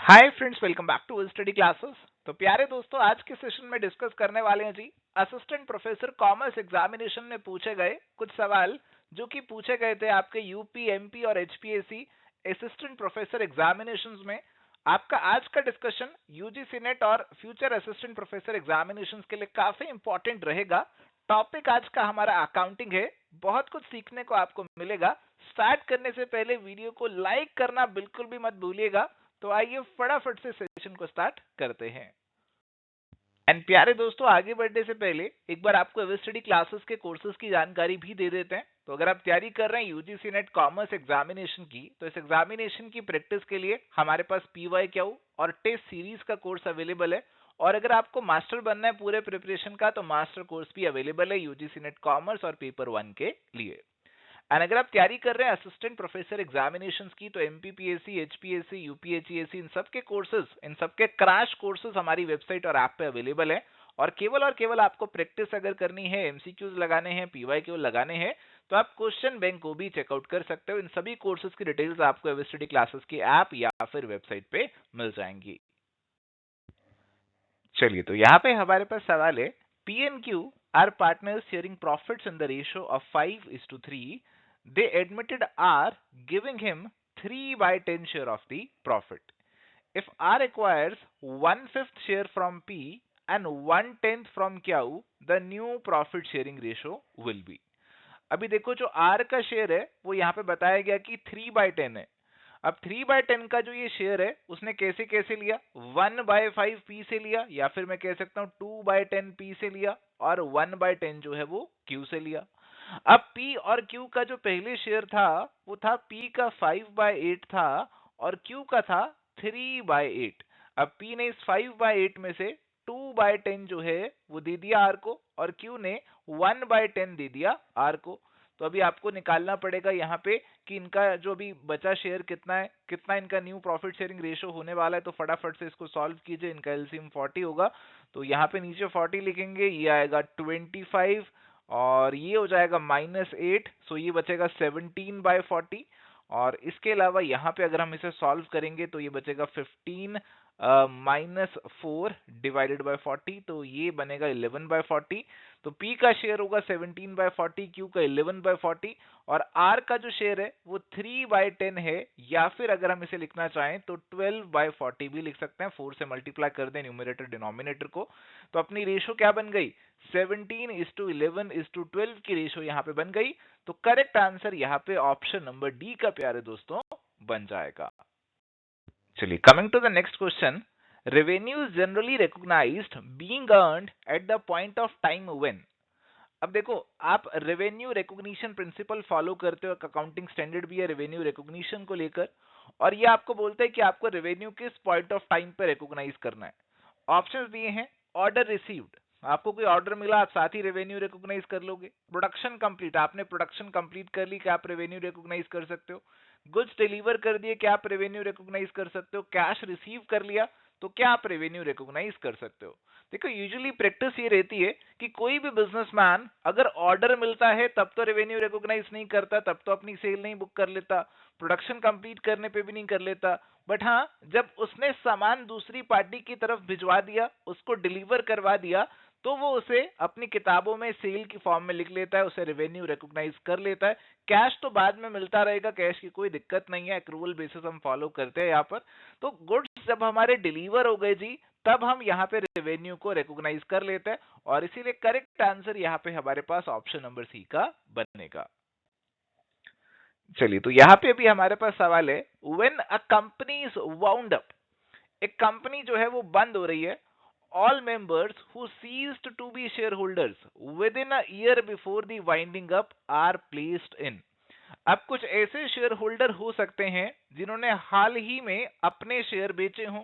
Hi friends, welcome back to study classes. तो प्यारे दोस्तों, आज के सेशन में डिस्कस करने वाले हैं जी असिस्टेंट प्रोफेसर कॉमर्स एग्जामिनेशन में पूछे गए कुछ सवाल जो कि पूछे गए थे आपके यूपी, एमपी और एचपीएससी असिस्टेंट प्रोफेसर एग्जामिनेशंस में। आपका आज का डिस्कशन यूजीसी नेट और फ्यूचर असिस्टेंट प्रोफेसर एग्जामिनेशंस के लिए काफी इंपॉर्टेंट रहेगा। टॉपिक आज का हमारा अकाउंटिंग है। बहुत कुछ सीखने को आपको मिलेगा। स्टार्ट करने से पहले वीडियो को लाइक करना बिल्कुल भी मत भूलिएगा। तो आइए फटाफट से सेशन को स्टार्ट करते हैं। एंड प्यारे दोस्तों, आगे बढ़ने से पहले एक बार आपको एवस्टडी क्लासेस के कोर्सेज की जानकारी भी दे देते हैं। तो अगर आप तैयारी कर रहे हैं यूजीसी नेट कॉमर्स एग्जामिनेशन की, तो इस एग्जामिनेशन की प्रैक्टिस के लिए हमारे पास PYQ और टेस्ट सीरीज का कोर्स अवेलेबल है। और अगर आपको मास्टर बनना है पूरे प्रिपरेशन का, तो मास्टर कोर्स भी अवेलेबल है यूजीसी नेट कॉमर्स और पेपर 1 के लिए। एंड अगर आप तैयारी कर रहे हैं असिस्टेंट प्रोफेसर एग्जामिनेशंस की, तो एमपीपीएससी, एचपीएससी, यूपीएचईएससी, इन सब के कोर्सेज, इन सब के क्रैश कोर्सेज हमारी वेबसाइट और ऐप पे अवेलेबल है। और केवल आपको प्रैक्टिस अगर करनी है, एमसीक्यूज लगाने हैं, पीवाईक्यू लगाने हैं, तो आप क्वेश्चन बैंक को भी चेकआउट कर सकते हो। इन सभी कोर्सेज की डिटेल्स आपको एवस्टडी क्लासेस की ऐप या फिर वेबसाइट पे मिल जाएंगी। चलिए, तो यहाँ पे हमारे पास सवाल है, PNQ are partners sharing profits in the ratio of 5:3. They admitted R giving him 3/10 share of the profit. If R acquires 1/5 share from P and 1/10 from Q, the new profit sharing ratio will be. अभी देखो, जो R का share है वो यहाँ पे बताया गया कि 3/10 है। अब 3/10 का जो ये शेयर है उसने कैसे कैसे लिया, 1/5 P से लिया, या फिर मैं कह सकता हूं 2/10 P से लिया, और 1/10 जो है वो Q से लिया। अब P और Q का जो पहले शेयर था वो था P का 5/8 था और Q का था 3/8। अब P ने इस 5/8 में से 2/10 जो है वो दे दिया R को, और Q ने 1/10 दे दिया R को। तो अभी आपको निकालना पड़ेगा यहाँ पे कि इनका जो भी बचा शेयर कितना है, कितना इनका न्यू प्रॉफिट शेयरिंग रेशियो होने वाला है। तो फटाफट से इसको सॉल्व कीजिए। इनका एलसीएम 40 होगा, तो यहाँ पे नीचे 40 लिखेंगे, ये आएगा 25 और ये हो जाएगा -8, सो ये बचेगा 17/40। और इसके अलावा यहाँ पे अगर हम इसे सॉल्व करेंगे तो ये बचेगा 15 -4 डिवाइडेड बाय 40, तो ये बनेगा 11/40। तो P का शेयर होगा 17/40, Q का 11/40, और R का जो शेयर है वो 3/10 है, या फिर अगर हम इसे लिखना चाहें तो 12/40 भी लिख सकते हैं। 4 से मल्टीप्लाई कर दें न्यूमरेटर डिनोमिनेटर को, तो अपनी रेशो क्या बन गई, 17:11:12 की रेशो यहाँ पे बन गई। तो करेक्ट आंसर यहाँ पे ऑप्शन नंबर डी का प्यारे दोस्तों बन जाएगा। चलिए, coming to the next question, revenue is generally recognised being earned at the point of time when. अब देखो, आप रेवेन्यू रिकॉग्निशन प्रिंसिपल फॉलो करते हो, अकाउंटिंग स्टैंडर्ड भी है रेवेन्यू रिकॉग्निशन को लेकर, और ये आपको बोलता है कि आपको रेवेन्यू किस पॉइंट ऑफ टाइम पे रिकॉग्नाइज करना है। ऑप्शंस दिए हैं, ऑर्डर रिसीव्ड, आपको कोई ऑर्डर मिला आप साथ ही रेवेन्यू रिकॉग्नाइज कर लोगे। प्रोडक्शन कंप्लीट, आपने प्रोडक्शन कंप्लीट कर ली, क्या आप रेवेन्यू रिकॉग्नाइज कर सकते हो। गुड्स डिलीवर कर दिए, क्या आप रेवेन्यू रिकॉग्नाइज कर सकते हो। कैश रिसीव कर लिया, तो क्या आप रेवेन्यू रिकॉग्नाइज कर सकते हो। देखो, यूजुअली प्रैक्टिस ये रहती है कि कोई भी बिजनेसमैन अगर ऑर्डर मिलता है तब तो रेवेन्यू रिकॉग्नाइज नहीं करता, तब तो अपनी सेल नहीं बुक कर लेता, प्रोडक्शन कंप्लीट करने पे भी नहीं कर लेता। बट हाँ, जब उसने सामान दूसरी पार्टी की तरफ भिजवा दिया, उसको डिलीवर करवा दिया, तो वो उसे अपनी किताबों में सेल की फॉर्म में लिख लेता है, उसे रेवेन्यू रिकॉग्नाइज कर लेता है। कैश तो बाद में मिलता रहेगा, कैश की कोई दिक्कत नहीं है, एक्रूवल बेसिस हम फॉलो करते हैं यहाँ पर। तो गुड्स जब हमारे डिलीवर हो गए जी, तब हम यहाँ पे रेवेन्यू को रिकॉग्नाइज कर लेते हैं, और इसीलिए करेक्ट आंसर यहाँ पे हमारे पास ऑप्शन नंबर सी का बनेगा। चलिए, तो यहाँ पे भी हमारे पास सवाल है, when a company is wound up, एक कंपनी जो है वो बंद हो रही है, all members who ceased to be shareholders within a year before the winding up are placed in। अब कुछ ऐसे शेयर होल्डर हो सकते हैं जिन्होंने हाल ही में अपने शेयर बेचे हों,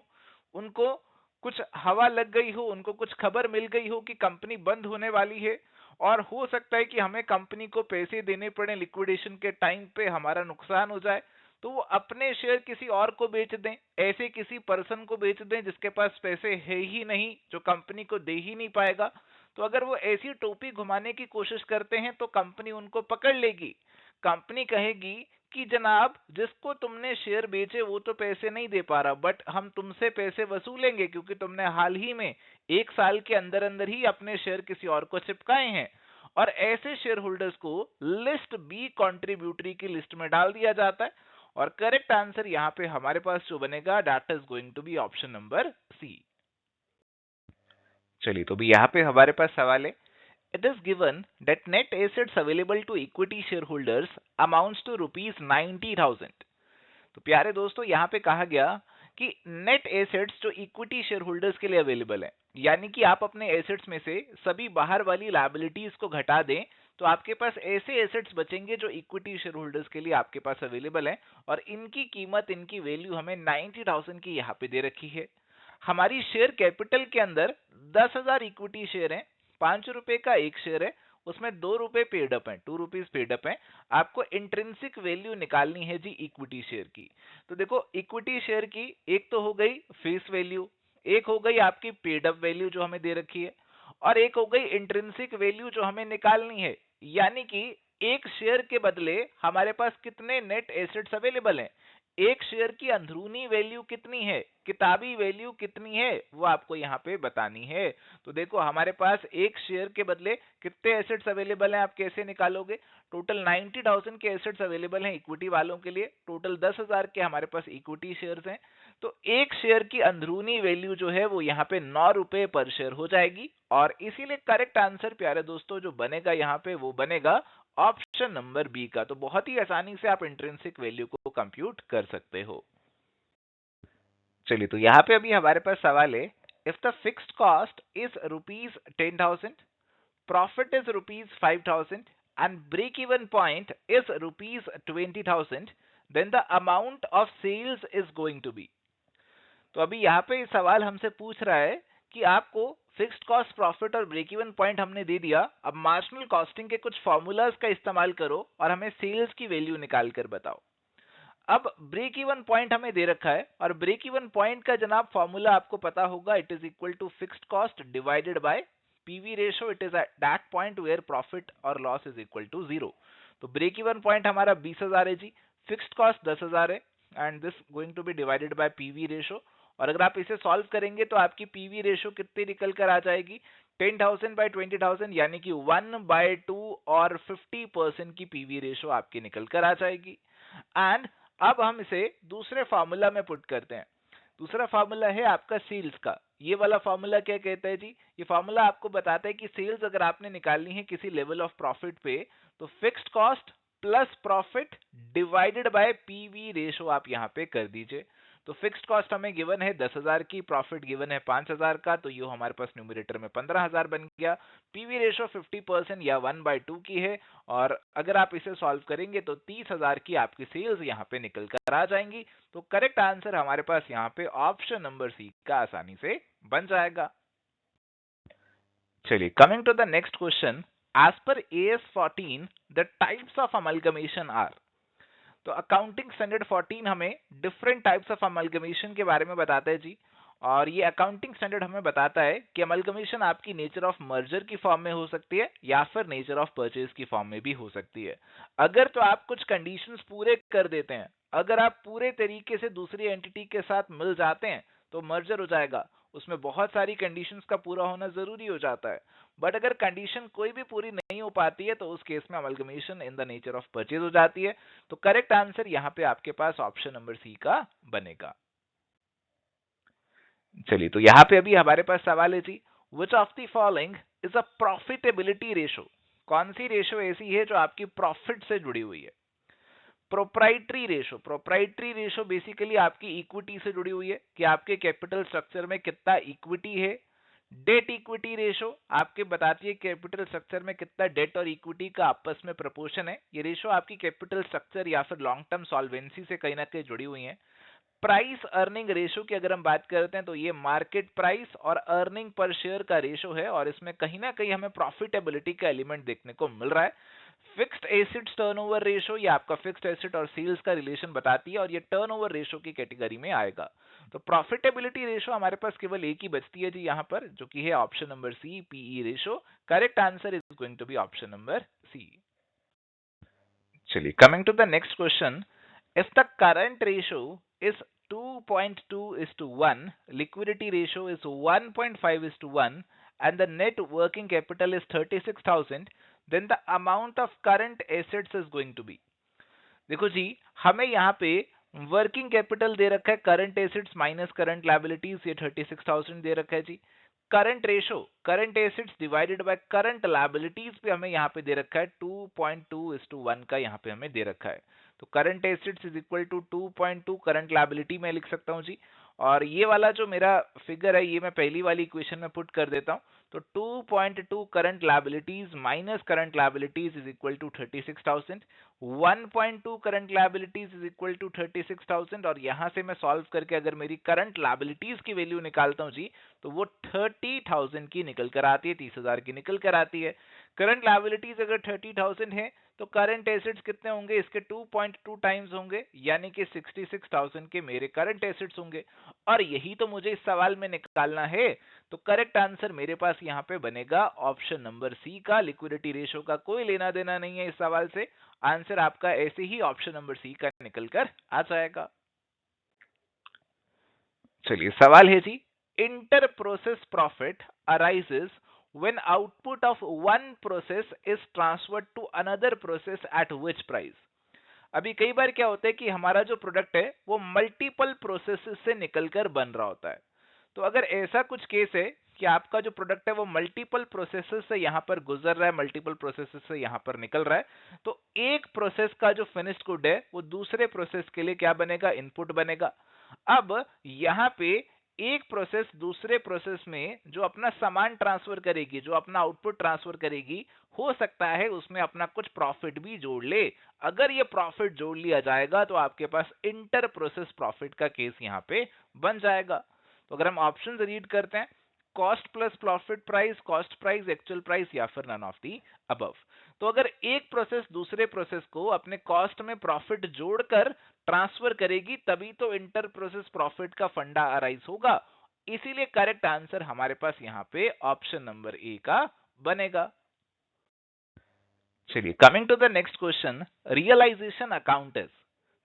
उनको कुछ हवा लग गई हो, उनको कुछ खबर मिल गई हो कि कंपनी बंद होने वाली है, और हो सकता है कि हमें कंपनी को पैसे देने पड़े, लिक्विडेशन के टाइम पे हमारा नुकसान हो जाए, तो वो अपने शेयर किसी और को बेच दें, ऐसे किसी पर्सन को बेच दें जिसके पास पैसे है ही नहीं, जो कंपनी को दे ही नहीं पाएगा। तो अगर वो ऐसी टोपी घुमाने की कोशिश करते हैं तो कंपनी उनको पकड़ लेगी। कंपनी कहेगी कि जनाब जिसको तुमने शेयर बेचे वो तो पैसे नहीं दे पा रहा, बट हम तुमसे पैसे वसूलेंगे क्योंकि तुमने हाल ही में 1 साल के अंदर अंदर ही अपने शेयर किसी और को चिपकाए हैं। और ऐसे शेयर होल्डर्स को लिस्ट बी कंट्रीब्यूटरी की लिस्ट में डाल दिया जाता है। और करेक्ट आंसर यहां पे हमारे पास जो बनेगा that is going to be option number C. चलिए तो भी यहां पे हमारे पास सवाल है, it is given that net assets available to equity shareholders amounts to rupees 90,000। तो प्यारे दोस्तों यहाँ पे कहा गया कि नेट एसेट्स जो इक्विटी शेयर होल्डर्स के लिए अवेलेबल है, यानी कि आप अपने एसेट्स में से सभी बाहर वाली लायबिलिटीज को घटा दें तो आपके पास ऐसे एसेट्स बचेंगे जो इक्विटी शेयर होल्डर्स के लिए आपके पास अवेलेबल है, और इनकी कीमत, इनकी वैल्यू हमें 90,000 की यहाँ पे दे रखी है। हमारी शेयर कैपिटल के अंदर 10,000 इक्विटी शेयर है, 5 रुपए का एक शेयर है, उसमें 2 रुपए पेड अप है, 2 रुपीज पेड अप है। आपको इंट्रिंसिक वैल्यू निकालनी है जी इक्विटी शेयर की। तो देखो इक्विटी शेयर की एक तो हो गई फेस वैल्यू, एक हो गई आपकी पेड अप वैल्यू जो हमें दे रखी है, और एक हो गई इंट्रिंसिक वैल्यू जो हमें निकालनी है। यानी कि एक शेयर के बदले हमारे पास कितने नेट एसेट्स अवेलेबल हैं, एक शेयर की अंदरूनी वैल्यू कितनी है, किताबी वैल्यू कितनी है, वो आपको यहाँ पे बतानी है। तो देखो हमारे पास एक शेयर के बदले कितने एसेट्स अवेलेबल हैं, आप कैसे निकालोगे? टोटल 90,000 के एसेट्स अवेलेबल हैं इक्विटी वालों के लिए, टोटल 10,000 के हमारे पास इक्विटी शेयर्स हैं। तो एक शेयर की अंदरूनी वैल्यू जो है वो यहाँ पे 9 रुपए पर शेयर हो जाएगी, और इसीलिए करेक्ट आंसर प्यारे दोस्तों जो बनेगा यहाँ पे वो बनेगा ऑप्शन नंबर बी का। तो बहुत ही आसानी से आप इंट्रिंसिक वैल्यू को कंप्यूट कर सकते हो। चलिए तो यहाँ पे अभी हमारे पास सवाल है, if the fixed cost is rupees 10,000, profit is rupees 5,000 and break even point is rupees 20,000, then the amount of sales is going to be. तो अभी यहाँ पे सवाल हमसे पूछ रहा है कि आपको फिक्स्ड कॉस्ट, प्रॉफिट और ब्रेक इवन पॉइंट हमने दे दिया, अब मार्जिनल कॉस्टिंग के कुछ फॉर्मूलाज का इस्तेमाल करो और हमें सेल्स की वैल्यू निकाल कर बताओ। अब ब्रेक इवन पॉइंट हमें दे रखा है, और ब्रेक इवन पॉइंट का जनाब फॉर्मूला आपको पता होगा, it is equal to fixed cost divided by PV ratio. It is at that point where profit और लॉस इज इक्वल टू 0। तो ब्रेक इवन पॉइंट हमारा 20,000 है जी, फिक्स्ड कॉस्ट 10,000 है, and this going to be divided by PV ratio. और अगर आप इसे solve करेंगे तो आपकी पीवी रेशो कितनी निकल कर आ जाएगी? 10,000 बाय 20,000, यानी कि 1/2 और 50% की पीवी रेशो आपकी निकल कर आ जाएगी। एंड अब हम इसे दूसरे फार्मूला में पुट करते हैं। दूसरा फार्मूला है आपका सेल्स का। ये वाला फार्मूला क्या कहता है जी? ये फार्मूला आपको बताता है कि सेल्स अगर आपने निकालनी है किसी लेवल ऑफ प्रॉफिट पे, तो fixed cost plus profit divided by PV ratio आप यहाँ पे कर दीजिए। तो फिक्स्ड कॉस्ट हमें गिवन है 10,000 की, प्रॉफिट गिवन है 5,000 का, तो ये हमारे पास न्यूमरेटर में 15,000 बन गया। पीवी रेशो 50% या 1/2 की है, और अगर आप इसे सॉल्व करेंगे तो 30,000 की आपकी सेल्स यहाँ पे निकल कर आ जाएंगी। तो करेक्ट आंसर हमारे पास यहाँ पे ऑप्शन नंबर सी का आसानी से बन जाएगा। चलिए coming to the next question, as per AS 14 the types of amalgamation are. तो अकाउंटिंग स्टैंडर्ड 14 हमें डिफरेंट टाइप्स ऑफ अमलगमेशन के बारे में बताता है जी। और ये अकाउंटिंग स्टैंडर्ड हमें बताता है कि अमलगमेशन आपकी नेचर ऑफ मर्जर की फॉर्म में हो सकती है या फिर नेचर ऑफ परचेज की फॉर्म में भी हो सकती है। अगर तो आप कुछ कंडीशंस पूरे कर देते हैं, अगर आप पूरे तरीके से दूसरी एंटिटी के साथ मिल जाते हैं तो मर्जर हो जाएगा। उसमें बहुत सारी कंडीशंस का पूरा होना जरूरी हो जाता है, बट अगर कंडीशन कोई भी पूरी नहीं हो पाती है तो उस केस में amalgamation in the nature of purchase हो जाती है। तो करेक्ट आंसर यहाँ पे आपके पास ऑप्शन नंबर सी का बनेगा। चलिए तो यहाँ पे अभी हमारे पास सवाल है जी, which of the following is a profitability ratio. कौन सी रेशो ऐसी है जो आपकी प्रॉफिट से जुड़ी हुई है? Proprietary ratio. Proprietary ratio basically आपकी इक्विटी से जुड़ी हुई है कि आपके कैपिटल स्ट्रक्चर में कितना इक्विटी है। डेट इक्विटी रेशो आपके बताती है कैपिटल स्ट्रक्चर में कितना डेट और इक्विटी का आपस में प्रपोर्शन है। ये रेशो आपकी कैपिटल स्ट्रक्चर या फिर लॉन्ग टर्म सॉल्वेंसी से कहीं ना कहीं जुड़ी हुई है। प्राइस अर्निंग रेशो की अगर हम बात करते हैं तो ये मार्केट प्राइस और अर्निंग पर शेयर का रेशो है, और इसमें कहीं ना कहीं हमें प्रॉफिटेबिलिटी का एलिमेंट देखने को मिल रहा है। फिक्स्ड एसेट्स टर्नओवर रेशो, ये आपका फिक्स्ड एसेट और सेल्स का रिलेशन बताती है, और ये टर्नओवर रेशो की कैटेगरी में आएगा। तो प्रॉफिटेबिलिटी रेशो हमारे पास केवल एक ही बचती है जी यहाँ पर, जो कि है option number C, P E ratio. Correct answer is going to be option number C. चलिए, coming to the next question, if the current ratio is 2.2:1, liquidity ratio is 1.5:1, and the net working capital is 36,000, then the amount of current assets is going to be. देखो जी, हमें यहाँ पे working capital दे रखा है current assets minus current liabilities, ये 36,000 दे रखा है जी। Current ratio current assets divided by current liabilities पे हमें यहाँ पे दे रखा है 2.2:1 का, यहाँ पे हमें दे रखा है। तो current assets is equal to 2.2 current liability में लिख सकता हूँ जी। और ये वाला जो मेरा फिगर है ये मैं पहली वाली इक्वेशन में पुट कर देता हूँ। तो 2.2 current liabilities minus current liabilities is equal to 36,000, 1.2 current liabilities is equal to 36,000, और यहां से मैं सॉल्व करके अगर मेरी करंट लायबिलिटीज की वैल्यू निकालता हूं जी, तो वो 30,000 की निकल कर आती है, 30,000 की निकल कर आती है। करंट लायबिलिटीज अगर 30,000 है तो करंट एसेट्स कितने होंगे, इसके 2.2 टाइम्स होंगे, यानी कि 66,000 के मेरे करंट एसेट्स होंगे। और यही तो मुझे इस सवाल में निकालना है। तो करेक्ट आंसर मेरे पास यहाँ पे बनेगा ऑप्शन नंबर सी का। लिक्विडिटी रेशो का कोई लेना देना नहीं है इस सवाल से। आंसर आपका ऐसे ही ऑप्शन नंबर सी का निकल कर आ जाएगा। चलिए, सवाल है जी, inter process profit arises when output of one process is transferred to another process at which price. अभी कई बार क्या होता है कि हमारा जो प्रोडक्ट है वो मल्टीपल प्रोसेसेस से निकलकर बन रहा होता है। तो अगर ऐसा कुछ केस है कि आपका जो प्रोडक्ट है वो मल्टीपल प्रोसेसेस से यहां पर गुजर रहा है, मल्टीपल प्रोसेसेस से यहां पर निकल रहा है, तो एक प्रोसेस का जो फिनिश्ड गुड है वो दूसरे प्रोसेस के लिए क्या बनेगा, इनपुट बनेगा। अब यहां पे एक प्रोसेस दूसरे प्रोसेस में जो अपना सामान ट्रांसफर करेगी, जो अपना आउटपुट ट्रांसफर करेगी, हो सकता है उसमें अपना कुछ प्रॉफिट भी जोड़ ले। अगर ये प्रॉफिट जोड़ लिया जाएगा तो आपके पास इंटर प्रोसेस प्रॉफिट का केस यहां पे बन जाएगा। तो अगर हम ऑप्शंस रीड करते हैं, cost plus profit price, cost price, actual price, या फिर नन ऑफ दी अबव। तो अगर एक प्रोसेस दूसरे प्रोसेस को अपने कॉस्ट में प्रॉफिट जोड़कर ट्रांसफर करेगी तभी तो इंटर प्रोसेस प्रॉफिट का फंडा अराइज होगा। इसीलिए करेक्ट आंसर हमारे पास यहाँ पे ऑप्शन नंबर ए का बनेगा। चलिए, coming to the next question, realisation account is.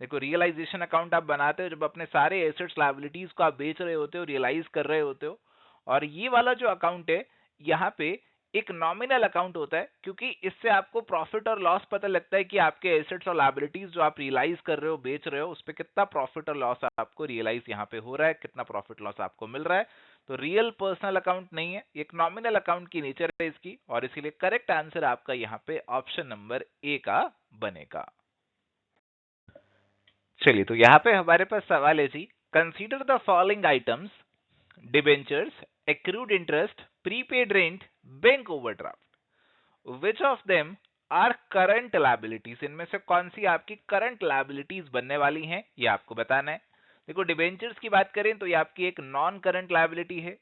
देखो, रियलाइजेशन अकाउंट आप बनाते हो जब अपने सारे एसेट्स लायबिलिटीज को आप बेच रहे होते हो, रियलाइज कर रहे होते हो। और ये वाला जो अकाउंट है यहाँ पे एक नॉमिनल अकाउंट होता है, क्योंकि इससे आपको प्रॉफिट और लॉस पता लगता है कि आपके एसेट्स और लायबिलिटीज जो आप रियलाइज कर रहे हो, बेच रहे हो, उस पर कितना प्रॉफिट और लॉस आपको रियलाइज यहाँ पे हो रहा है, कितना प्रॉफिट लॉस आपको मिल रहा है। तो रियल पर्सनल अकाउंट नहीं है, एक नॉमिनल अकाउंट की नेचर है इसकी, और इसीलिए करेक्ट आंसर आपका यहाँ पे ऑप्शन नंबर ए का बनेगा। चलिए, तो यहाँ पे हमारे पास सवाल है जी, consider the following items, debentures, accrued interest, prepaid rent, bank overdraft. Which of them are current liabilities. इनमें से कौन सी आपकी करंट लायबिलिटीज बनने वाली हैं, ये आपको बताना है। देखो, डिबेंचर्स की बात करें तो ये आपकी एक नॉन करंट लायबिलिटी है।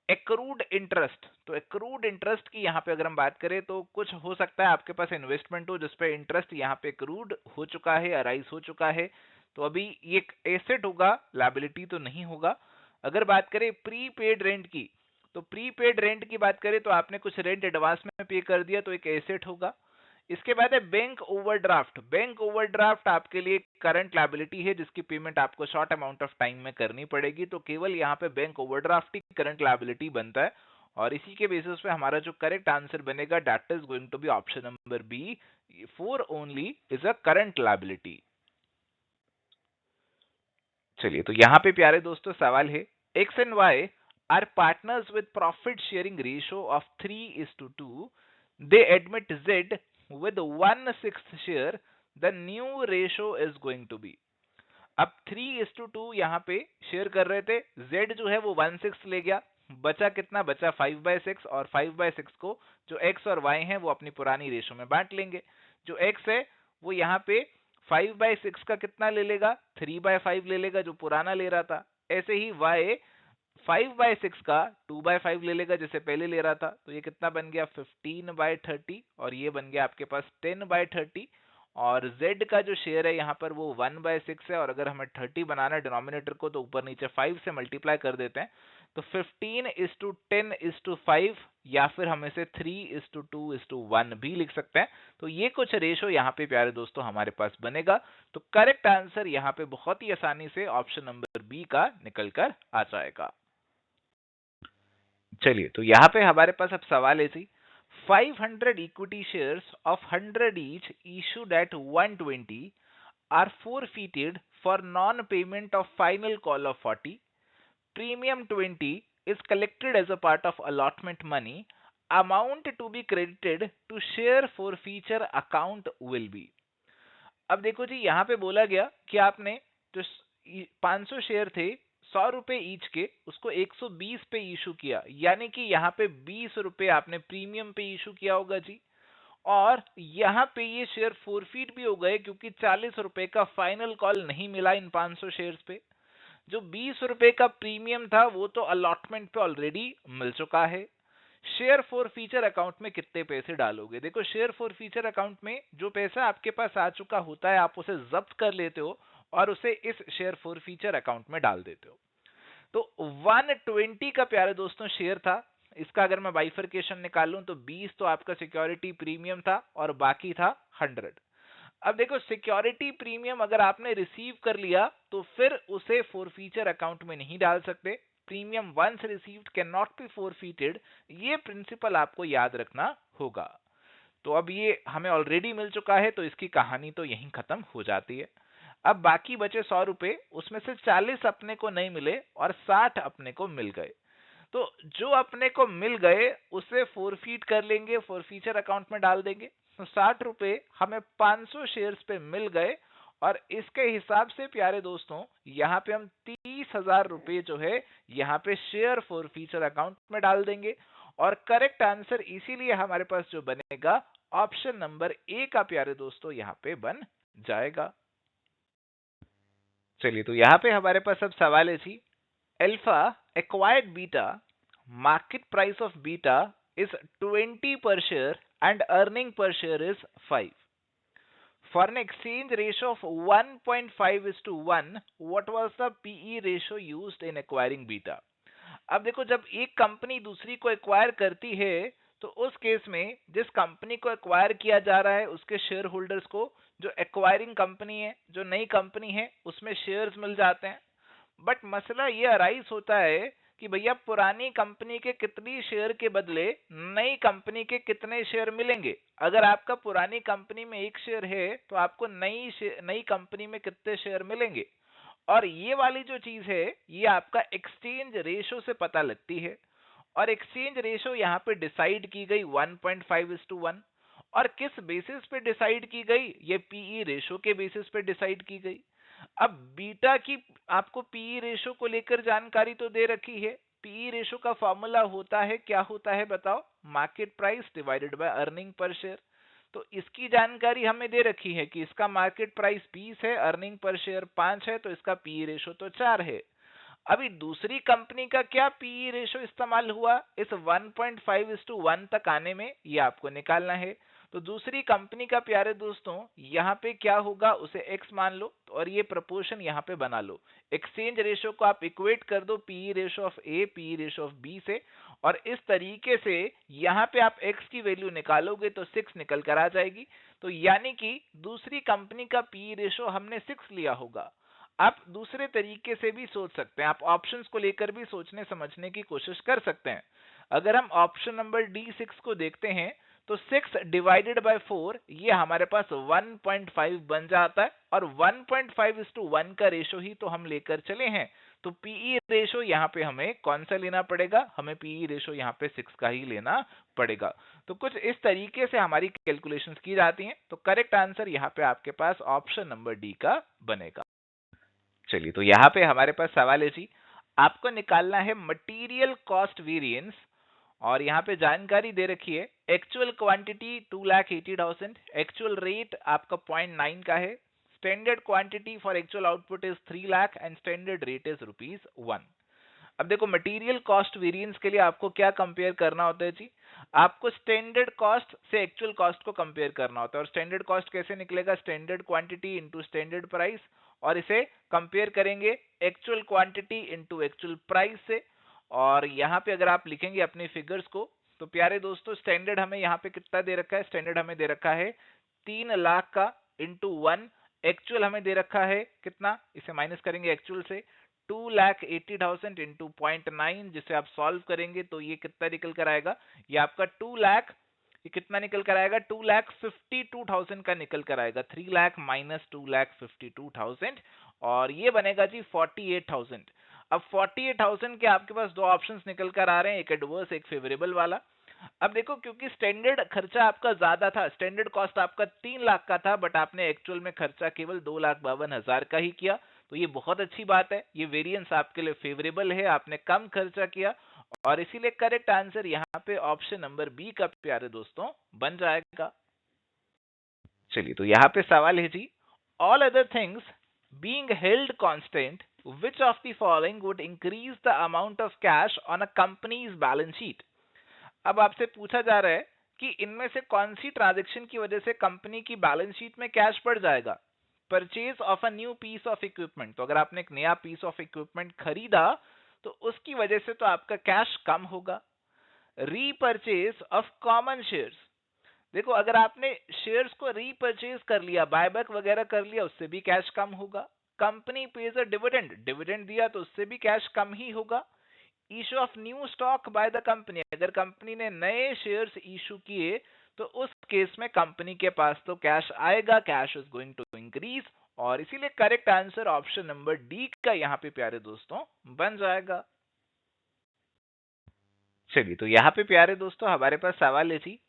एक्रूड इंटरेस्ट, तो एक्रूड इंटरेस्ट की यहाँ पे अगर हम बात करें तो कुछ हो सकता है आपके पास इन्वेस्टमेंट हो जिसपे इंटरेस्ट यहाँ पे एक्रूड हो चुका है, अराइज हो चुका है, तो अभी ये एक एसेट होगा, लायबिलिटी तो नहीं होगा। अगर बात करें प्रीपेड रेंट की, तो प्रीपेड रेंट की बात करें तो आपने कुछ रेंट एडवांस में पे कर दिया, तो एक एसेट होगा। इसके बाद है बैंक ओवरड्राफ्ट। बैंक ओवरड्राफ्ट आपके लिए करंट लायबिलिटी है जिसकी पेमेंट आपको शॉर्ट अमाउंट ऑफ टाइम में करनी पड़ेगी, तो केवल यहाँ पे बैंक ओवरड्राफ्ट ही करंट लायबिलिटी बनता है। और इसी के बेसिस पे हमारा जो करेक्ट आंसर बनेगा that is going to be option number B, four only is a current liability. चलिए, तो यहाँ पे प्यारे दोस्तों सवाल है, X and Y are partners with profit sharing ratio of 3:2, they admit Z with 1/6 share, the new ratio is going to be। अब 3:2 यहाँ पे शेयर कर रहे थे, Z जो है वो 1/6 ले गया, बचा कितना, बचा 5/6, और 5/6 को जो X और Y हैं वो अपनी पुरानी रेशो में बांट लेंगे। जो X है वो यहाँ पे 5/6 का कितना ले लेगा, 3/5 ले लेगा जो पुराना ले रहा था। ऐसे ही Y 5/6 का 2/5 ले लेगा जैसे पहले ले रहा था, तो ये कितना बन गया 15/30, और ये बन गया आपके पास 10/30। और z का जो शेयर है यहाँ पर वो 1/6 है, और अगर हमें 30 बनाना है डिनोमिनेटर को तो ऊपर नीचे 5 से मल्टीप्लाई कर देते हैं, तो 15:10:5, या फिर हम इसे 3:2:1 भी लिख सकते हैं। तो ये कुछ रेशो यहाँ पे प्यारे दोस्तों हमारे पास बनेगा। तो करेक्ट आंसर यहाँ पे बहुत ही आसानी से ऑप्शन नंबर बी का निकल कर आ जाएगा। चलिए, तो यहाँ पे हमारे पास अब सवाल है जी, 500 equity shares of 100 each issued at 120 are forfeited for non-payment of final call of 40. Premium 20 is collected as a part of allotment money. Amount to be credited to share forfeiture account will be. अब देखो जी, यहाँ पे बोला गया कि आपने जो 500 share थे 100 रुपए ईच के, उसको 120 पे इशू किया, यानी कि यहाँ पे 20 रुपए आपने प्रीमियम पे इशू किया होगा जी। और यहाँ पे ये शेयर फोरफीट भी हो गए क्योंकि 40 रुपए का फाइनल कॉल नहीं मिला इन 500 शेयर्स पे। जो 20 रुपए का प्रीमियम था वो तो अलॉटमेंट पे ऑलरेडी मिल चुका है। शेयर फॉर फीचर अकाउंट में कितने पैसे डालोगे? देखो, शेयर फॉर फीचर अकाउंट में जो पैसा आपके पास आ चुका होता है आप उसे जब्त कर लेते हो और उसे इस शेयर फॉर फीचर अकाउंट में डाल देते हो। तो 120 का प्यारे दोस्तों शेयर था, इसका अगर मैं बाइफरकेशन निकालूं तो 20 तो आपका सिक्योरिटी प्रीमियम था और बाकी था 100। अब देखो, सिक्योरिटी प्रीमियम अगर आपने रिसीव कर लिया तो फिर उसे फॉरफीचर अकाउंट में नहीं डाल सकते। Premium once received can not be forfeited, ये प्रिंसिपल आपको याद रखना होगा। तो अब ये हमें ऑलरेडी मिल चुका है तो इसकी कहानी तो यहीं खत्म हो जाती है। अब बाकी बचे 100 रुपए, उसमें से 40 अपने को नहीं मिले और 60 अपने को मिल गए। तो जो अपने को मिल गए उसे फोरफीट कर लेंगे, फॉरफीचर अकाउंट में डाल देंगे। तो 60 रुपए हमें 500 शेयर्स पे मिल गए और इसके हिसाब से प्यारे दोस्तों यहाँ पे हम 30,000 रुपए जो है यहाँ पे शेयर फॉरफीचर अकाउंट में डाल देंगे। और करेक्ट आंसर इसीलिए हमारे पास जो बनेगा ऑप्शन नंबर ए का प्यारे दोस्तों यहाँ पे बन जाएगा। चलिए, तो यहाँ पे हमारे पास अब सवाल है जी, Alpha acquired beta, market price of beta is 20 per share and earning per share is 5. For an exchange ratio of 1.5:1, what was the PE ratio used in acquiring beta? अब देखो, जब एक कंपनी दूसरी को एक्वायर करती है तो उस केस में जिस कंपनी को एक्वायर किया जा रहा है उसके शेयर होल्डर्स को जो एक्वायरिंग कंपनी है, जो नई कंपनी है, उसमें शेयर्स मिल जाते हैं। बट मसला ये अराइज होता है कि भैया पुरानी कंपनी के कितनी शेयर के बदले नई कंपनी के कितने शेयर मिलेंगे। अगर आपका पुरानी कंपनी में 1 शेयर है तो आपको नई कंपनी में कितने शेयर मिलेंगे। और ये वाली जो चीज है ये आपका एक्सचेंज रेशो से पता लगती है। और एक्सचेंज रेशो यहाँ पे डिसाइड की गई 1.5:1। और किस बेसिस पे डिसाइड की गई? ये पीई रेशो के बेसिस पे डिसाइड की गई। अब बीटा की आपको पीई रेशो को लेकर जानकारी तो दे रखी है। पीई रेशो का फॉर्मूला होता है, क्या होता है बताओ? Market price divided by earning per share. तो इसकी जानकारी हमें दे रखी है कि इसका मार्केट प्राइस 20 है, अर्निंग पर शेयर 5 है, तो इसका पीई रेशो तो 4 है। अभी दूसरी कंपनी का क्या पीई रेशो इस्तेमाल हुआ इस 1.5:1 तक आने में, ये आपको निकालना है। तो दूसरी कंपनी का प्यारे दोस्तों यहाँ पे क्या होगा, उसे x मान लो और ये प्रपोर्शन यहाँ पे बना लो। एक्सचेंज रेशो को आप इक्वेट कर दो PE ratio of A PE ratio of B से, और इस तरीके से यहाँ पे आप x की वैल्यू निकालोगे तो 6 निकल कर आ जाएगी। तो यानी कि दूसरी कंपनी का पीई रेशो हमने 6 लिया होगा। आप दूसरे तरीके से भी सोच सकते हैं, आप ऑप्शंस को लेकर भी सोचने समझने की कोशिश कर सकते हैं। अगर हम ऑप्शन नंबर डी 6 को देखते हैं तो 6 डिवाइडेड बाय 4 ये हमारे पास 1.5 बन जाता है, और 1.5:1 का रेशो ही तो हम लेकर चले हैं। तो पीई रेशो यहाँ पे हमें कौन सा लेना पड़ेगा? हमें पीई रेशो यहाँ पे 6 का ही लेना पड़ेगा। तो कुछ इस तरीके से हमारी कैलकुलेशंस की जाती हैं। तो करेक्ट आंसर यहाँ पे आपके पास ऑप्शन नंबर डी का बनेगा। चलिए, तो यहाँ पे हमारे पास सवाल है जी, आपको निकालना है मटेरियल कॉस्ट वेरिएंस, और यहाँ पे जानकारी दे रखी है एक्चुअल क्वांटिटी 2,80,000, एक्चुअल रेट आपका 0.9 का है, standard quantity for actual output is 3 lakh and standard rate is ₹1। अब देखो, मटेरियल कॉस्ट वेरिएंस के लिए आपको क्या कंपेयर करना होता है जी? आपको स्टैंडर्ड कॉस्ट से एक्चुअल कॉस्ट को कंपेयर करना होता है। और स्टैंडर्ड कॉस्ट कैसे निकलेगा? Standard quantity into standard price, और इसे कंपेयर करेंगे actual quantity into actual price से। और यहाँ पे अगर आप लिखेंगे अपने फिगर्स को, तो प्यारे दोस्तों स्टैंडर्ड हमें यहाँ पे कितना दे रखा है? स्टैंडर्ड हमें दे रखा है 3 लाख का इंटू 1। एक्चुअल हमें दे रखा है कितना? इसे माइनस करेंगे एक्चुअल से, 2,80,000 इंटू 0.9, जिसे आप सॉल्व करेंगे तो ये कितना निकल कर आएगा? ये आपका 2 लाख, ये कितना निकल कर आएगा? 2,52,000 का निकल कर आएगा। 3 लाख माइनस 2,52,000, और ये बनेगा जी 48,000। अब 48,000 के आपके पास दो ऑप्शंस निकल कर आ रहे हैं, एक एडवर्स एक फेवरेबल वाला। अब देखो, क्योंकि स्टैंडर्ड खर्चा आपका ज्यादा था, स्टैंडर्ड कॉस्ट आपका 3 लाख का था, बट आपने एक्चुअल में खर्चा केवल 2,52,000 का ही किया, तो ये बहुत अच्छी बात है, ये वेरिएंस आपके लिए फेवरेबल है, आपने कम खर्चा किया, और इसीलिए करेक्ट आंसर यहाँ पे ऑप्शन नंबर बी का प्यारे दोस्तों बन जाएगा। चलिए, तो यहाँ पे सवाल है जी, all other things being held constant, which of the following would increase the amount of cash on a company's balance sheet? अब आपसे पूछा जा रहा है कि इनमें से कौन सी ट्रांजैक्शन की वजह से कंपनी की बैलेंस शीट में कैश बढ़ जाएगा? Purchase of a new piece of equipment, तो अगर आपने एक नया पीस ऑफ इक्विपमेंट खरीदा तो उसकी वजह से तो आपका कैश कम होगा। रीपरचेज ऑफ कॉमन शेयर्स, देखो अगर आपने शेयर्स को रीपरचेज कर लिया, बायबैक वगैरह कर लिया, उससे भी कैश कम होगा। Company page a dividend, dividend दिया तो उससे भी कैश कम ही होगा। Issue of new stock by the company, अगर कंपनी ने नए शेयर्स इशू किए तो उस केस में कंपनी के पास तो कैश आएगा, cash is going to increase, और इसीलिए correct answer option number D का यहाँ पे प्यारे दोस्तों बन जाएगा। चलिए, तो यहाँ पे प्यारे दोस्तों हमारे पास सवाल है जी,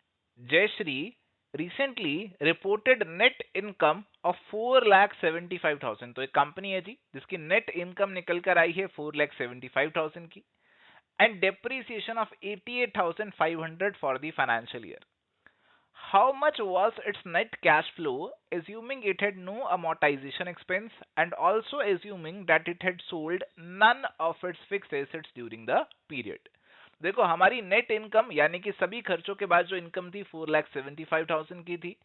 Jayshree recently reported net income of 4,75,000, तो एक कंपनी है जी जिसकी नेट इनकम निकल कर आई है 4,75,000 की, and depreciation of 88,500 for the financial year. How much was its net cash flow, assuming it had no amortization expense and also assuming that it had sold none of its fixed assets during the period? देखो, हमारी net income यानी कि सभी खर्चों के बाद जो income थी 4,75,000 की थी,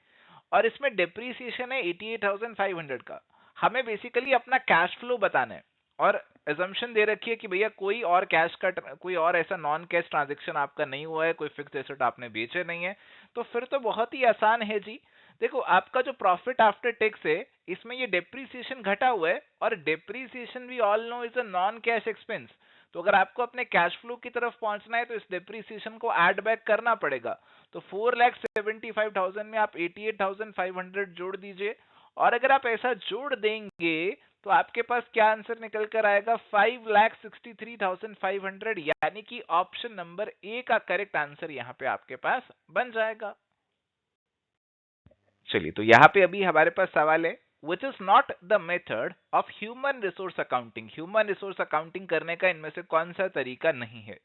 और इसमें डेप्रीसिएशन है 88,500 का। हमें बेसिकली अपना कैश फ्लो बताना है, और एजम्पशन दे रखी है कि भैया कोई और कैश का, कोई और ऐसा नॉन कैश ट्रांजैक्शन आपका नहीं हुआ है, कोई फिक्स्ड एसेट आपने बेचे नहीं है, तो फिर तो बहुत ही आसान है जी। देखो, आपका जो प्रॉफिट आफ्टर टैक्स है इसमें ये डेप्रीसिएशन घटा हुआ है, और depreciation we all know is a non cash expense, तो अगर आपको अपने कैश फ्लो की तरफ पहुंचना है तो इस डेप्रीसिएशन को ऐड बैक करना पड़ेगा। तो 4,75,000 में आप 88,500 जोड़ दीजिए, और अगर आप ऐसा जोड़ देंगे तो आपके पास क्या आंसर निकल कर आएगा? 5,63,500, यानी कि ऑप्शन नंबर ए का करेक्ट आंसर यहाँ पे आपके पास बन जाएगा। चलिए, तो यहाँ पे अभी हमारे पास सवाल है, which is not the method of human resource accounting, human resource accounting करने का इनमें से कौन सा तरीका नहीं है?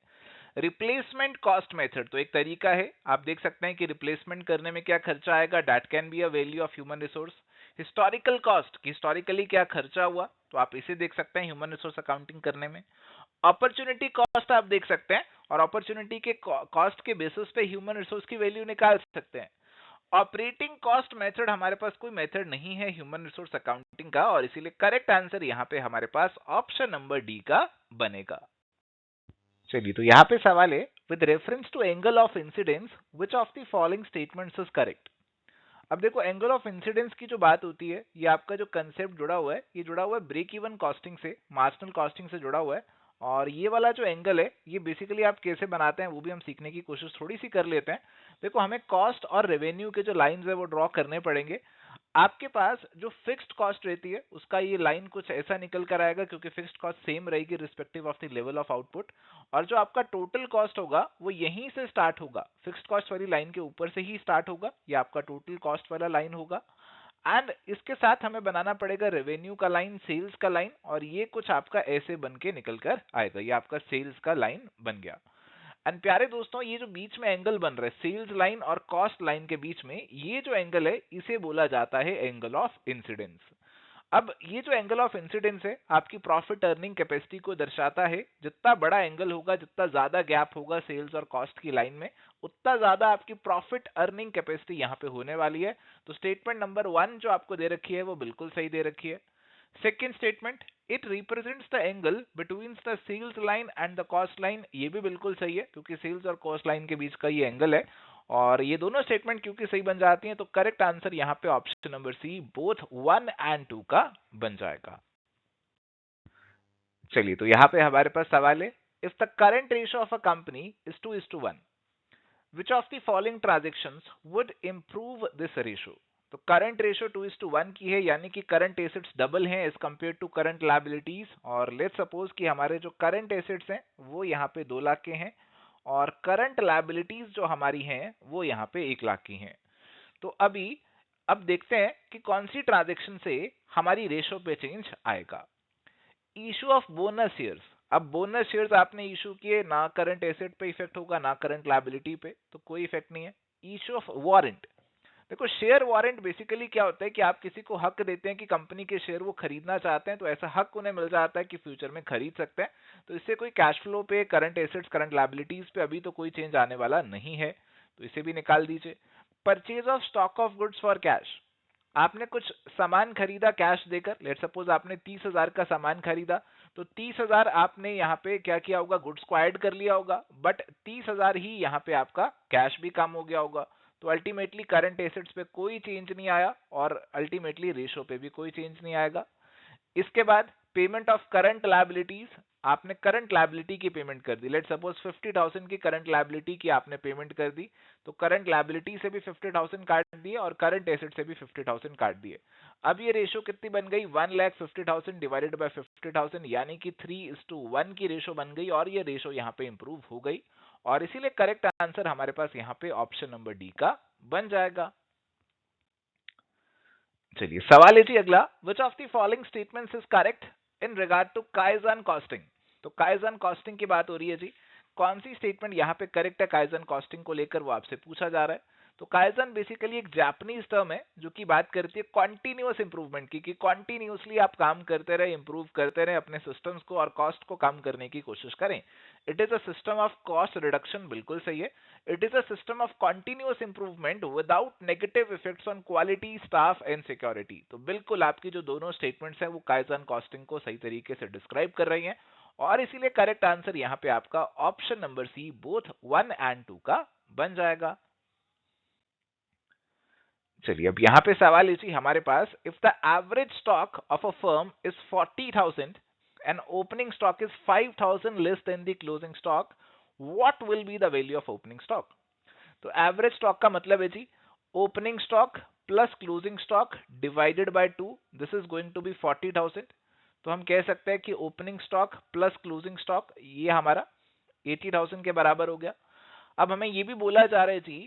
रिप्लेसमेंट कॉस्ट मेथड तो एक तरीका है, आप देख सकते हैं कि रिप्लेसमेंट करने में क्या खर्चा आएगा, that can be a value of human resource. Historical cost, historically क्या खर्चा हुआ, तो आप इसे देख सकते हैं ह्यूमन रिसोर्स अकाउंटिंग करने में। अपॉर्चुनिटी कॉस्ट आप देख सकते हैं, और अपॉर्चुनिटी के कॉस्ट के बेसिस पे ह्यूमन रिसोर्स की वैल्यू निकाल सकते हैं। ऑपरेटिंग कॉस्ट मेथड हमारे पास कोई मेथड नहीं है ह्यूमन रिसोर्स अकाउंटिंग का, और इसीलिए करेक्ट आंसर यहाँ पे हमारे पास ऑप्शन नंबर डी का बनेगा। चलिए, तो यहाँ पे सवाल है, with reference to angle of incidence which of the following statements is correct? अब देखो, एंगल ऑफ इंसिडेंस की जो बात होती है, ये आपका जो कंसेप्ट जुड़ा हुआ है, ये जुड़ा हुआ है ब्रेक इवन कॉस्टिंग से, मार्जिनल कॉस्टिंग से जुड़ा हुआ है। और ये वाला जो एंगल है, ये बेसिकली आप कैसे बनाते हैं वो भी हम सीखने की कोशिश थोड़ी सी कर लेते हैं। देखो, हमें कॉस्ट और रेवेन्यू के जो लाइंस है वो ड्रॉ करने पड़ेंगे। आपके पास जो फिक्स्ड कॉस्ट रहती है उसका ये लाइन कुछ ऐसा निकल कर आएगा, क्योंकि फिक्स्ड कॉस्ट सेम रहेगी respective of the level of output, और जो आपका टोटल कॉस्ट होगा वो यहीं से स्टार्ट होगा, फिक्स्ड कॉस्ट वाली लाइन के ऊपर से ही स्टार्ट होगा, ये आपका टोटल कॉस्ट वाला लाइन होगा। एंड इसके साथ हमें बनाना पड़ेगा रेवेन्यू का लाइन, सेल्स का लाइन, और ये कुछ आपका ऐसे बन के निकल कर आएगा, ये आपका सेल्स का लाइन बन गया। एंड प्यारे दोस्तों, ये जो बीच में एंगल बन रहा है सेल्स लाइन और कॉस्ट लाइन के बीच में, ये जो एंगल है इसे बोला जाता है एंगल ऑफ इंसिडेंस। अब ये जो एंगल ऑफ इंसिडेंस है आपकी प्रॉफिट अर्निंग कैपेसिटी को दर्शाता है। जितना बड़ा एंगल होगा, जितना ज्यादा गैप होगा सेल्स और कॉस्ट की लाइन में, उतना ज्यादा आपकी प्रॉफिट अर्निंग कैपेसिटी यहाँ पे होने वाली है। तो स्टेटमेंट नंबर 1 जो आपको दे रखी है वो बिल्कुल सही दे रखी है। Second statement, it represents the angle between the sales line and the cost line, ये भी बिल्कुल सही है क्योंकि सेल्स और कॉस्ट लाइन के बीच का ये एंगल है। और ये दोनों स्टेटमेंट क्योंकि सही बन जाती हैं तो करेक्ट आंसर यहाँ पे option number C both 1 and 2 का बन जाएगा। चलिए, तो यहाँ पे हमारे पास सवाल है, if the current ratio of a company is 2:1, which of the following transactions would improve this ratio. तो करंट रेशियो 2:1 की है, यानी कि करंट एसेट्स डबल हैं as compare to current liabilities. और लेट्स सपोज कि हमारे जो करंट एसेट्स हैं वो यहाँ पे 2 लाख के हैं और करंट लायबिलिटीज जो हमारी हैं वो यहाँ पे 1 लाख की हैं। तो अब देखते हैं कि कौन सी ट्रांजेक्शन से हमारी रेशो पे चेंज आएगा। इशू ऑफ बोनस शेयर्स, अब बोनस शेयर्स आपने इशू किए, ना करंट एसेट पे इफेक्ट होगा ना करंट लायबिलिटी पे, तो कोई इफेक्ट नहीं है। इशू ऑफ वारंट, देखो शेयर वारंट बेसिकली क्या होता है कि आप किसी को हक देते हैं कि कंपनी के शेयर वो खरीदना चाहते हैं, तो ऐसा हक उन्हें मिल जाता है कि फ्यूचर में खरीद सकते हैं। तो इससे कोई कैश फ्लो पे, करंट एसेट्स, करंट लायबिलिटीज पे अभी तो कोई चेंज आने वाला नहीं है, तो इसे भी निकाल दीजिए। Purchase of stock of goods for cash, आपने कुछ सामान खरीदा कैश देकर, लेट सपोज आपने 30,000 का सामान खरीदा, तो 30,000 आपने यहाँ पे क्या किया होगा, गुड्स को ऐड कर लिया होगा, बट 30,000 ही यहाँ पे आपका कैश भी कम हो गया होगा। तो अल्टीमेटली करंट एसेट्स पे कोई चेंज नहीं आया और अल्टीमेटली रेशो पे भी कोई चेंज नहीं आएगा। इसके बाद पेमेंट ऑफ करंट लायबिलिटीज, आपने करंट लायबिलिटी की पेमेंट कर दी, लेट सपोज 50,000 की करंट लायबिलिटी की आपने पेमेंट कर दी, तो करंट लायबिलिटी से भी 50,000 काट दिए और करंट एसेट से भी 50,000 काट दिए। अब ये रेशो कितनी बन गई, 1,50,000 डिवाइडेड बाय 50,000, यानी कि 3:1 की रेशो बन गई और ये रेशो यहाँ पे इंप्रूव हो गई और इसीलिए करेक्ट आंसर हमारे पास यहाँ पे ऑप्शन नंबर डी का बन जाएगा। चलिए, सवाल है जी अगला, which of the following statements is correct in regard to kaizen costing. तो काइजन कॉस्टिंग की बात हो रही है जी, कौन सी स्टेटमेंट यहाँ पे करेक्ट है काइजन कॉस्टिंग को लेकर, वो आपसे पूछा जा रहा है। तो काइजन बेसिकली एक जापानीज टर्म है जो कि बात करती है कॉन्टिन्यूअस इंप्रूवमेंट की, कि कॉन्टिन्यूअसली आप काम करते रहे, इंप्रूव करते रहे अपने सिस्टम्स को और कॉस्ट को कम करने की कोशिश करें। It is a system of cost reduction, बिल्कुल सही है। It is a system of continuous improvement without negative effects on quality, staff and security. तो बिल्कुल आपकी जो दोनों स्टेटमेंट्स हैं वो काइजन कॉस्टिंग को सही तरीके से डिस्क्राइब कर रही हैं और इसीलिए करेक्ट आंसर यहाँ पे आपका option number C both 1 and 2 का बन जाएगा। चलिए, अब यहाँ पे सवाल है जी हमारे पास, if the average stock of a firm is 40,000 and opening stock is 5,000 less than the closing stock, what will be the value of opening stock. तो एवरेज स्टॉक का मतलब है जी opening stock plus closing stock divided by 2, this is going to be 40,000। तो हम कह सकते हैं कि opening stock plus closing stock ये हमारा 80,000 के बराबर हो गया। अब हमें ये भी बोला जा रहा है जी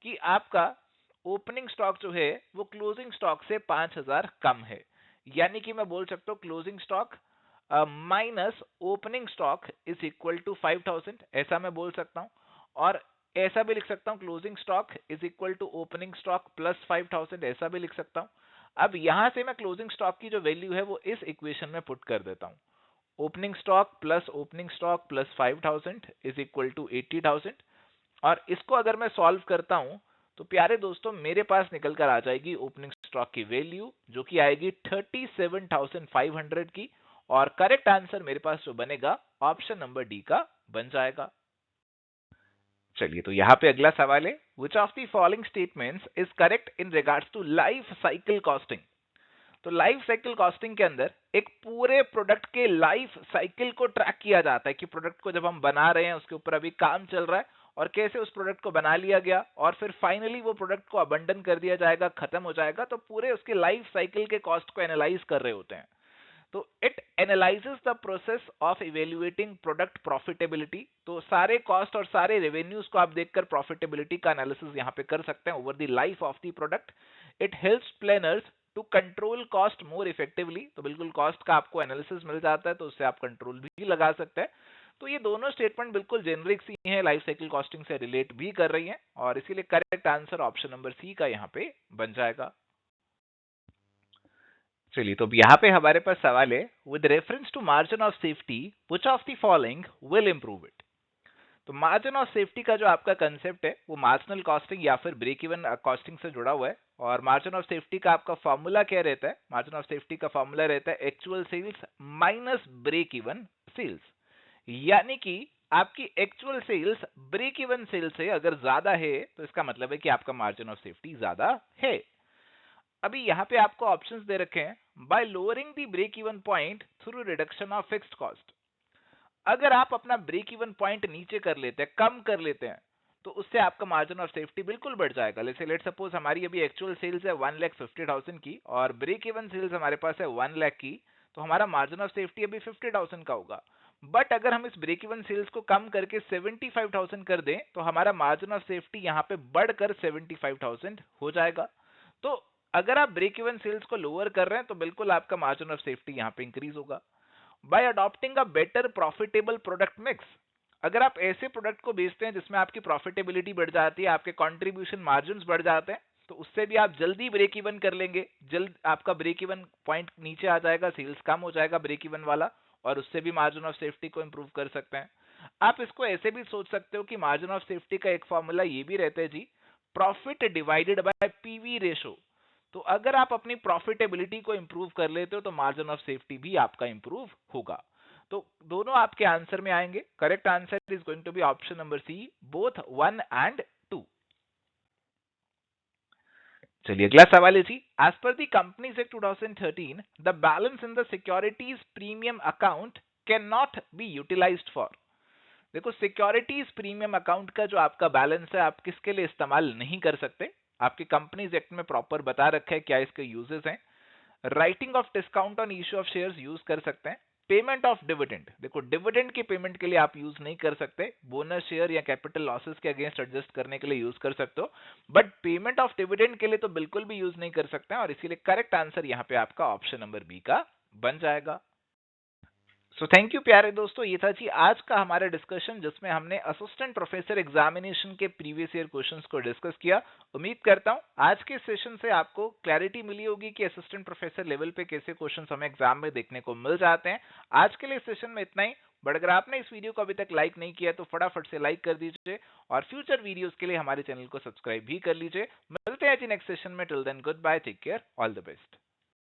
कि आपका ओपनिंग स्टॉक जो है वो क्लोजिंग स्टॉक से 5,000 कम है, यानी कि मैं बोल सकता हूँ closing stock minus opening stock is equal to 5,000, ऐसा मैं बोल सकता हूँ। और ऐसा भी लिख सकता हूँ closing stock is equal to opening stock plus 5,000, ऐसा भी लिख सकता हूँ। अब यहां से मैं क्लोजिंग स्टॉक की जो वैल्यू है वो इस इक्वेशन में पुट कर देता हूँ, opening stock plus 5,000 is equal to 80,000। और इसको अगर मैं सॉल्व करता हूं तो प्यारे दोस्तों मेरे पास निकल कर आ जाएगी ओपनिंग स्टॉक की वैल्यू जो कि आएगी 37,500 की और करेक्ट आंसर मेरे पास जो बनेगा ऑप्शन नंबर डी का बन जाएगा। चलिए, तो यहां पे अगला सवाल है, which of the following statements is correct in regards to life cycle costing. तो लाइफ साइकिल कॉस्टिंग के अंदर एक पूरे प्रोडक्ट के लाइफ साइकिल को ट्रैक किया जाता है कि प्रोडक्ट को जब हम बना रहे हैं उसके ऊपर अभी काम चल रहा है और कैसे उस प्रोडक्ट को बना लिया गया और फिर फाइनली वो प्रोडक्ट को अबंडन कर दिया जाएगा, खत्म हो जाएगा, तो पूरे उसके लाइफ साइकिल के कॉस्ट को एनालाइज कर रहे होते हैं। तो it analyses the process of evaluating product profitability. तो सारे कॉस्ट और सारे रेवेन्यूज को आप देखकर प्रॉफिटेबिलिटी का एनालिसिस यहां पे कर सकते हैं over the life of the product. It helps planners to control cost more effectively. तो बिल्कुल कॉस्ट का आपको एनालिसिस मिल जाता है तो उससे आप कंट्रोल भी लगा सकते हैं। तो ये दोनों स्टेटमेंट बिल्कुल जेनरिक सी हैं, लाइफ साइकिल कॉस्टिंग से रिलेट भी कर रही हैं और इसीलिए correct answer option number C का यहाँ पे बन जाएगा। चलिए, तो अब यहाँ पे हमारे पास सवाल है, with reference to margin of safety which of the following will improve it. तो मार्जिन ऑफ सेफ्टी का जो आपका कंसेप्ट है वो मार्जिनल कॉस्टिंग या फिर ब्रेक इवन कॉस्टिंग से जुड़ा हुआ है। और मार्जिन ऑफ सेफ्टी का आपका फॉर्मूला क्या रहता है? मार्जिन ऑफ सेफ्टी का फॉर्मूला रहता है actual sales minus break even sales. यानी कि आपकी actual sales break even sales से अगर ज्यादा है तो इसका मतलब है कि आपका मार्जिन ऑफ सेफ्टी ज्यादा है। अभी यहाँ पे आपको ऑप्शंस दे रखे हैं, by lowering the break even point through reduction of fixed cost. अगर आप अपना ब्रेक इवन पॉइंट नीचे कर लेते हैं, कम कर लेते हैं, तो उससे आपका मार्जिन ऑफ सेफ्टी बिल्कुल बढ़ जाएगा। लेट सपोज हमारी अभी एक्चुअल सेल्स है 1,50,000 की और ब्रेक इवन सेल्स हमारे पास है 1 लाख की, तो हमारा मार्जिन ऑफ सेफ्टी अभी 50,000 का होगा। बट अगर हम इस ब्रेक इवन सेल्स को कम करके 75,000 कर दें तो हमारा मार्जिन ऑफ सेफ्टी यहाँ पे बढ़कर 75,000 हो जाएगा। तो अगर आप ब्रेक इवन सेल्स को लोअर कर रहे हैं तो बिल्कुल आपका मार्जिन ऑफ सेफ्टी यहाँ पे इंक्रीज होगा। Bye adopting a better profitable product mix, अगर आप ऐसे प्रोडक्ट को बेचते हैं जिसमें आपकी प्रॉफिटेबिलिटी बढ़ जाती है, आपके कंट्रीब्यूशन मार्जिन्स बढ़ जाते हैं, तो उससे भी आप जल्दी ब्रेक इवन कर लेंगे। जल्द आपका ब्रेक इवन पॉइंट नीचे आ जाएगा, सेल्स कम हो जाएगा ब्रेक इवन वाला, और उससे भी मार्जिन ऑफ सेफ्टी को इंप्रूव कर सकते हैं। आप इसको ऐसे भी सोच सकते हो कि मार्जिन ऑफ सेफ्टी का एक फॉर्मूला ये भी रहता है जी, profit divided by PV ratio. तो अगर आप अपनी प्रॉफिटेबिलिटी को इंप्रूव कर लेते हो तो मार्जिन ऑफ सेफ्टी भी आपका इंप्रूव होगा। तो दोनों आपके आंसर में आएंगे। Correct answer is going to be option number C, both 1 and 2। चलिए, अगला सवाल है जी, as per the companies act 2013 the balance in the securities premium account can not be utilised for. देखो, सिक्योरिटीज प्रीमियम अकाउंट का जो आपका balance है आप किसके लिए इस्तेमाल नहीं कर सकते? आपके कंपनीज एक्ट में प्रॉपर बता रखा है क्या इसके यूजेस हैं। Writing of discount on issue of shares use कर सकते हैं। पेमेंट ऑफ डिविडेंड, देखो डिविडेंड की पेमेंट के लिए आप यूज नहीं कर सकते, बोनस शेयर या कैपिटल लॉसेस के अगेंस्ट एडजस्ट करने के लिए यूज कर सकते हो, बट पेमेंट ऑफ डिविडेंड के लिए तो बिल्कुल भी यूज नहीं कर सकते हैं, और इसीलिए करेक्ट आंसर यहाँ पे आपका ऑप्शन नंबर बी का बन जाएगा। सो थैंक यू प्यारे दोस्तों, ये था जी आज का हमारा डिस्कशन जिसमें हमने असिस्टेंट प्रोफेसर एग्जामिनेशन के प्रीवियस ईयर क्वेश्चंस को डिस्कस किया। उम्मीद करता हूं आज के सेशन से आपको क्लैरिटी मिली होगी कि असिस्टेंट प्रोफेसर लेवल पे कैसे क्वेश्चंस हमें एग्जाम में देखने को मिल जाते हैं। आज के लिए सेशन में इतना ही, बट अगर आपने इस वीडियो को अभी तक लाइक नहीं किया तो फटाफट से लाइक कर दीजिए और फ्यूचर वीडियोस के लिए हमारे चैनल को सब्सक्राइब भी कर लीजिए। मिलते हैं जी नेक्स्ट सेशन में। Till then goodbye, take care, all the best.